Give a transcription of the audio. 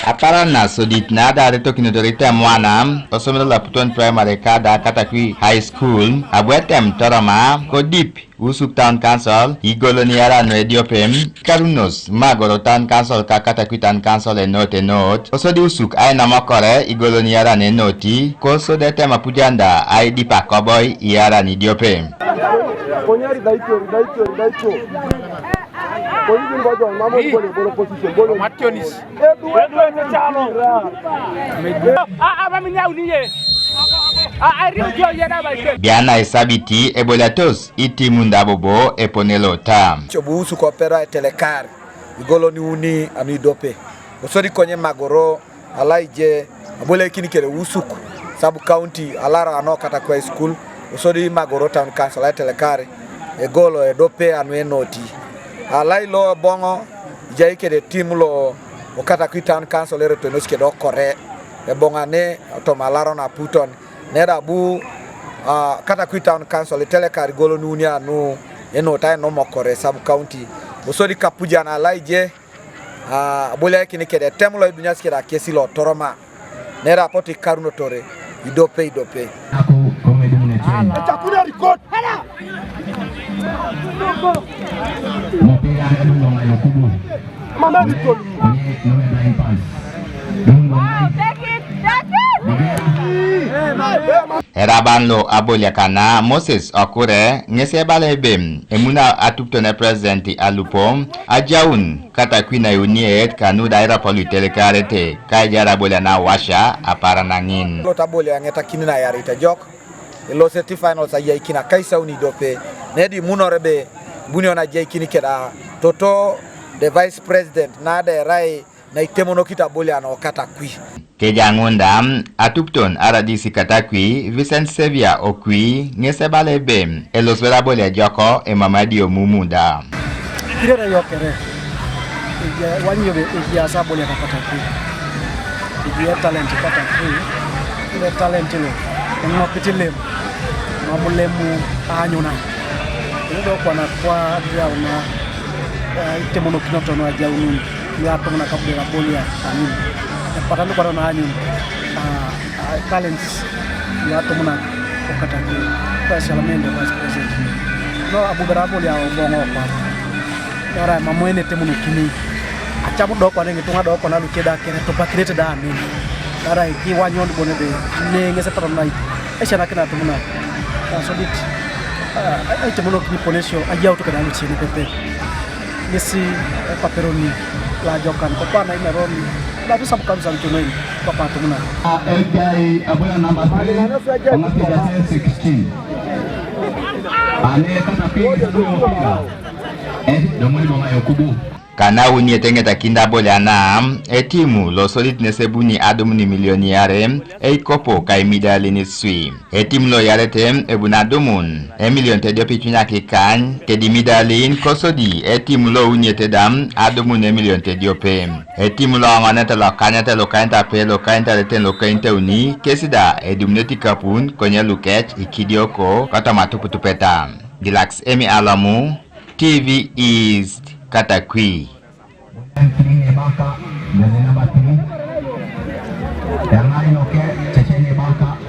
Aparana sodit nada reto kinodorita mwana osomelo la puton primary kada katakwi high school abwetem torama kodip usuk town council igoloniara no Ediopem karunos magoro town council ka katakwi town council note osodi usuk ay namakore igoloniara ne noti koso de tema pujanda ay dipa koboy iara ni Ediopem Konye daito Biana esabiti ebolatos iti mundabobo eponelo tam. Chobusu kopera telekar igolo ni uni anu Edope. Osori konye magoro alaije abole kini kere usuku sabu county alara ano katakwa school osori magoro town council telekar egolo Edope anu enoti. Alai lo bongo jai kede team lo okatakwi town council ereto noske do kore e bongane otomalaro na puton nera bu katakwi town council telekar golo nunia no enota no mokore sub county osori kapuja na laije abole kini kede temlo dunya skeda kesi lo toroma nera poti karuno tore Edope Chakuna record. Mama ni tolu. Erabanlo aboliakana Moses Okure ngese balebem emuna atuptone president Alupo ajaun katakwi na uniet kanu daira politelekarete kajara boliana washa aparanangin lotabolia ngeta kinina yarita jok lo seti final sa yaikina kaisa uni Edope nedi munorebe buniona jaikini keda toto the vice president na de rai na itemono kitabolia no katakwi Kejangunda atupton aradisi katakwi Vincent Sevia okwi ngese balebem eloswela bolia joko emamadio mumunda kirera yokere wanyobe ikiasa bolia katakwi ikia talent katakwi ile talent lo ngopitilem mamulemu anyona ndio kwa drauna itemono kinoto no ajaunu ya tona kabela bolia amini patando kwa na anyun talents ya tomuna okatakwi kwa salamende vice president no abugara bolia bongo kwa yara mamwene temono kini achabu do kwa ngi tunga do kwa na lukeda kere to pakrete da amini yara ki wanyon bonede ne ngese paronai eshana kana tomuna sodit ay temono kini ponesio ajau to kana luchini pepe nisi paperoni la jokan ko pana ina roni la bisa bukan santunoi papa tumuna LPI abula number 3 amapiga 16 ane kata pili domoni bonga yokubu kana uni etengeta kinda boliana etimu lo solid nesebuni adomuni milioniare Eikopo kaimida lini swi etim lo yarete ebuna domun million tedio pichunya kikan kedimida lin kosodi etim lo uni etedam adomun million tedio pe etim lo anganeta lo kanyata pe lo kanta leten lo kanta uni kesida edumneti kapun konye lukech ikidioko kata matuputupeta Dilax Emi Alamu TV East Katakwi. Yang